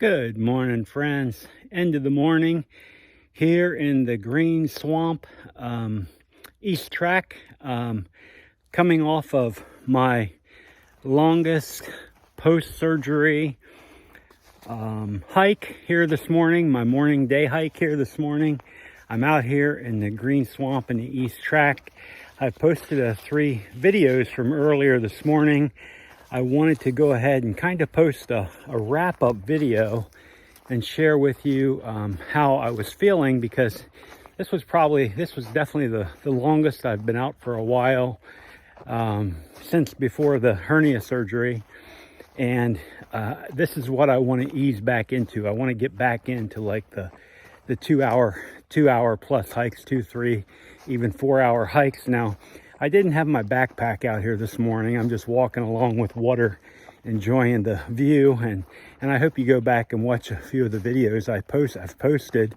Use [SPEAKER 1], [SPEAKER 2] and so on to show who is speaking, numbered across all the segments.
[SPEAKER 1] Good morning, friends. End of the morning here in the green swamp, East Tract, coming off of my longest post-surgery hike here this morning, my morning day hike here this morning. I'm out here in the green swamp in the East Tract. I posted 3 videos from earlier this morning. I wanted to go ahead and kind of post a wrap-up video and share with you how I was feeling, because this was definitely the longest I've been out for a while, since before the hernia surgery. And this is what I want to ease back into. I want to get back into like the 2 hour plus hikes, 2, 3, even 4 hour hikes. Now, I didn't have my backpack out here this morning. I'm just walking along with water, enjoying the view, and I hope you go back and watch a few of the videos I've posted.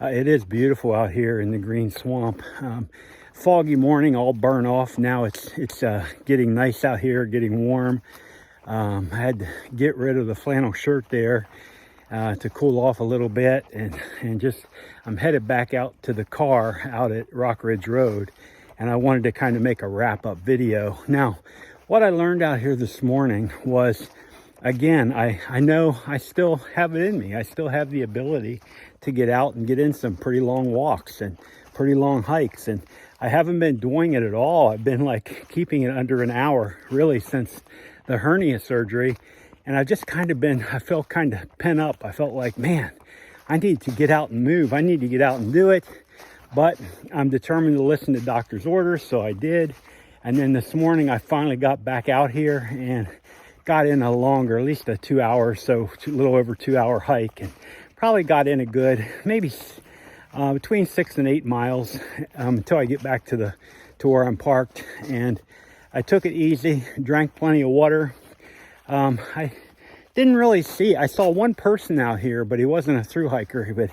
[SPEAKER 1] It is beautiful out here in the green swamp. Foggy morning, all burn off. Now it's getting nice out here, getting warm. I had to get rid of the flannel shirt there to cool off a little bit, and just I'm headed back out to the car out at Rock Ridge Road. And I wanted to kind of make a wrap-up video. Now, what I learned out here this morning was, again, I know I still have it in me. I still have the ability to get out and get in some pretty long walks and pretty long hikes. And I haven't been doing it at all. I've been like keeping it under an hour, really, since the hernia surgery. And I've just kind of I felt kind of pent up. I felt like, man, I need to get out and move. I need to get out and do it. But I'm determined to listen to doctor's orders, so I did. And then this morning, I finally got back out here and got in a longer, at least a 2 hour, so a little over 2 hour hike, and probably got in a good, maybe between 6 and 8 miles until I get back to where I'm parked. And I took it easy, drank plenty of water. I didn't really I saw one person out here, but he wasn't a thru hiker, but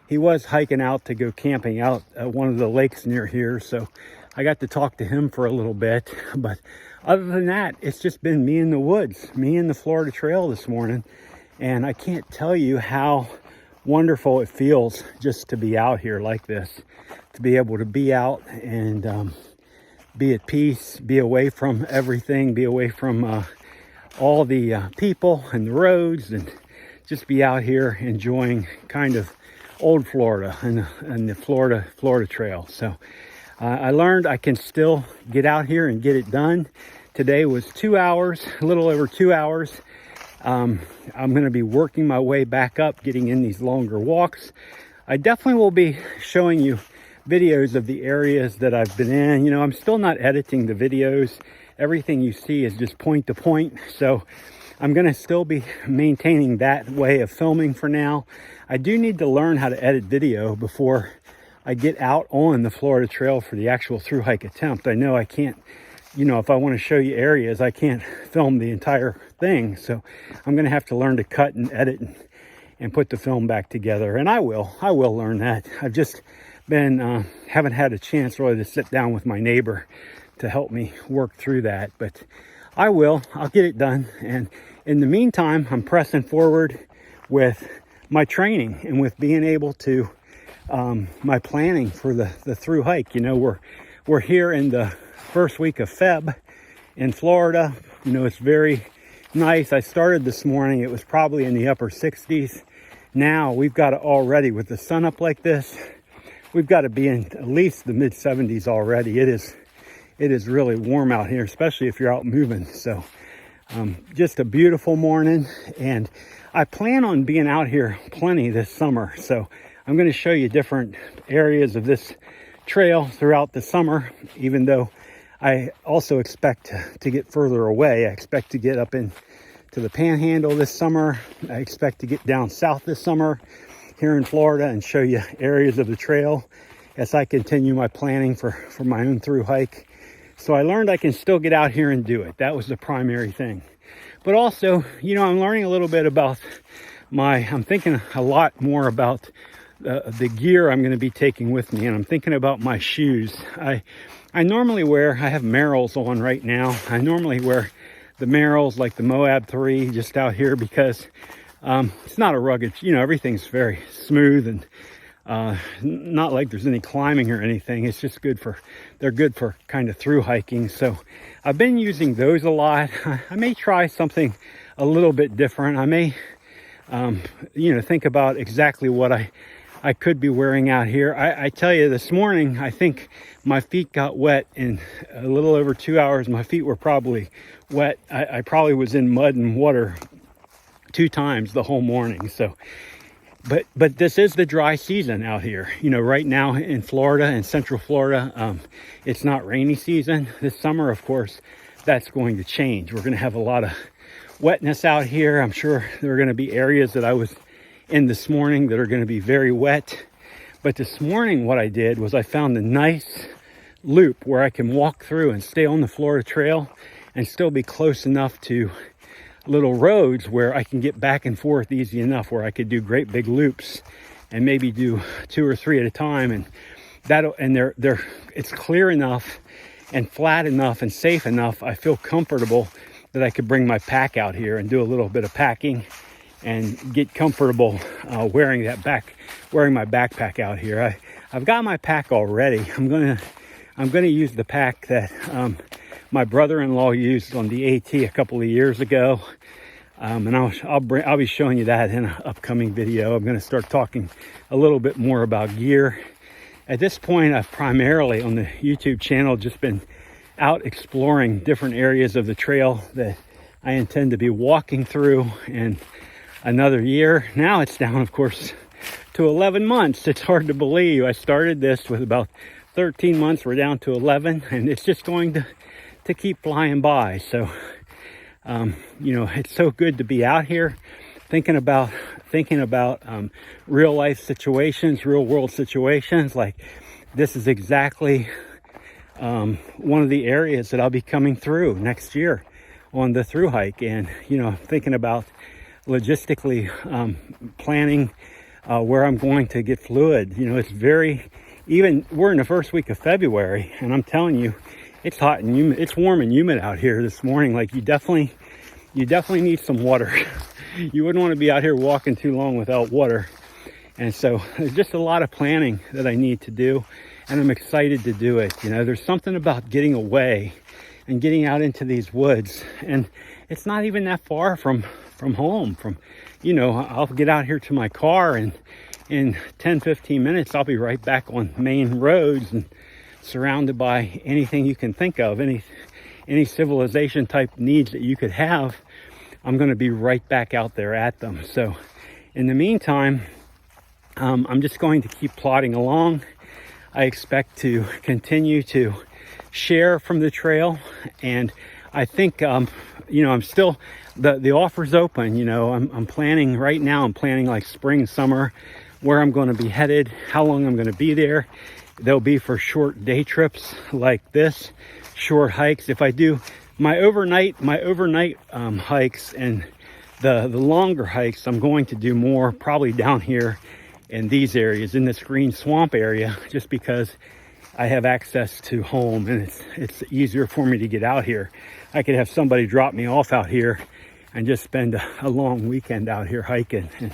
[SPEAKER 1] he was hiking out to go camping out at one of the lakes near here. So I got to talk to him for a little bit. But other than that, it's just been me in the woods, me in the Florida Trail this morning. And I can't tell you how wonderful it feels just to be out here like this, to be able to be out and be at peace, be away from everything, be away from all the people and the roads, and just be out here enjoying kind of old Florida and the Florida Trail. So I learned I can still get out here and get it done. Today was 2 hours, a little over 2 hours. I'm going to be working my way back up, getting in these longer walks. I definitely will be showing you videos of the areas that I've been in. You know, I'm still not editing the videos. Everything you see is just point to point. So I'm going to still be maintaining that way of filming for now. I do need to learn how to edit video before I get out on the Florida Trail for the actual thru hike attempt. I know I can't, you know, if I want to show you areas, I can't film the entire thing. So I'm going to have to learn to cut and edit and put the film back together. And I will learn that. I've just been, haven't had a chance really to sit down with my neighbor to help me work through that. But I'll get it done. And in the meantime, I'm pressing forward with my training and with being able to, my planning for the thru hike. You know, we're here in the first week of Feb in Florida. You know, it's very nice. I started this morning, it was probably in the upper 60s. Now we've got to already, with the sun up like this, we've got to be in at least the mid 70s already. It is really warm out here, especially if you're out moving. So just a beautiful morning, and I plan on being out here plenty this summer. So I'm going to show you different areas of this trail throughout the summer, even though I also expect to get further away. I expect to get up into the Panhandle this summer. I expect to get down south this summer here in Florida and show you areas of the trail as I continue my planning for my own thru hike. So I learned I can still get out here and do it. That was the primary thing. But also, you know, I'm learning a little bit about I'm thinking a lot more about the gear I'm going to be taking with me. And I'm thinking about my shoes. I normally I have Merrells on right now. I normally wear the Merrells, like the Moab 3, just out here because It's not a rugged, everything's very smooth and not like there's any climbing or anything. It's just they're good for kind of through hiking. So I've been using those a lot. I may try something a little bit different. I may, think about exactly what I could be wearing out here. I tell you, this morning, I think my feet got wet in a little over 2 hours. My feet were probably wet. I probably was in mud and water 2 times the whole morning. So, but this is the dry season out here. Right now in Florida and Central Florida, it's not rainy season. This summer, of course, that's going to change. We're going to have a lot of wetness out here. I'm sure there are going to be areas that I was in this morning that are going to be very wet. But this morning, what I did was I found a nice loop where I can walk through and stay on the Florida Trail and still be close enough to little roads where I can get back and forth easy enough, where I could do great big loops and maybe do 2 or 3 at a time. And it's clear enough and flat enough and safe enough. I feel comfortable that I could bring my pack out here and do a little bit of packing and get comfortable wearing my backpack out here. I've got my pack already. I'm gonna use the pack that my brother-in-law used on the AT a couple of years ago, and I'll be showing you that in an upcoming video. I'm going to start talking a little bit more about gear. At this point, I've primarily on the YouTube channel just been out exploring different areas of the trail that I intend to be walking through in another year. Now it's down, of course, to 11 months. It's hard to believe. I started this with about 13 months. We're down to 11, and it's just going to keep flying by. So, it's so good to be out here thinking about real life situations, real world situations. Like this is exactly one of the areas that I'll be coming through next year on the through hike, and thinking about logistically planning where I'm going to get fluid. It's we're in the first week of February, and I'm telling you, it's hot and humid. It's warm and humid out here this morning. Like you definitely need some water. You wouldn't want to be out here walking too long without water. And so there's just a lot of planning that I need to do, and I'm excited to do it. There's something about getting away and getting out into these woods, and it's not even that far from home. I'll get out here to my car, and in 10-15 minutes I'll be right back on main roads and surrounded by anything you can think of, any civilization type needs that you could have. I'm going to be right back out there at them. So in the meantime, I'm just going to keep plodding along. I expect to continue to share from the trail, and I think I'm still the offer's open. I'm planning right now. I'm planning like spring, summer, where I'm going to be headed, how long I'm going to be there. They'll be for short day trips like this, short hikes. If I do my overnight hikes and the longer hikes, I'm going to do more probably down here in these areas, in this green swamp area, just because I have access to home and it's easier for me to get out here. I could have somebody drop me off out here and just spend a long weekend out here hiking and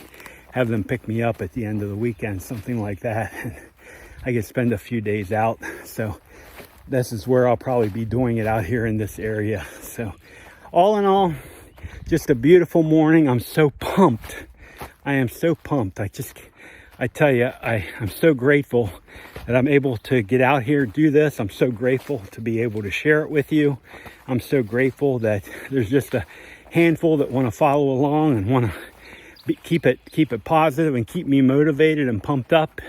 [SPEAKER 1] have them pick me up at the end of the weekend, something like that. And I could spend a few days out. So this is where I'll probably be doing it, out here in this area. So all in all, just a beautiful morning. I'm so pumped. I am so pumped. I tell you, I'm so grateful that I'm able to get out here, do this. I'm so grateful to be able to share it with you. I'm so grateful that there's just a handful that want to follow along and want to keep it positive and keep me motivated and pumped up.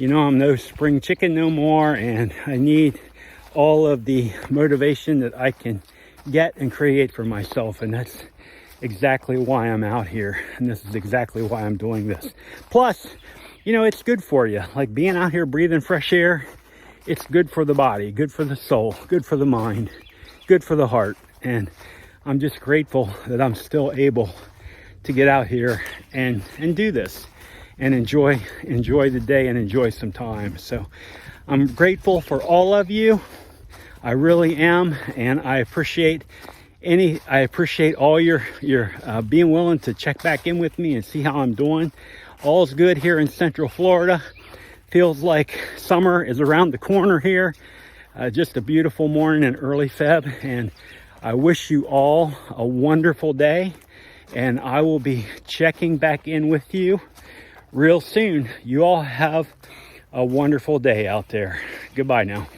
[SPEAKER 1] I'm no spring chicken no more, and I need all of the motivation that I can get and create for myself. And that's exactly why I'm out here, and this is exactly why I'm doing this. Plus, it's good for you. Like being out here breathing fresh air, it's good for the body, good for the soul, good for the mind, good for the heart. And I'm just grateful that I'm still able to get out here and do this and enjoy the day and enjoy some time. So I'm grateful for all of you. I really am, and I appreciate I appreciate all your being willing to check back in with me and see how I'm doing. All's good here in Central Florida. Feels like summer is around the corner here. Just a beautiful morning in early Feb, and I wish you all a wonderful day, and I will be checking back in with you real soon. You all have a wonderful day out there. Goodbye now.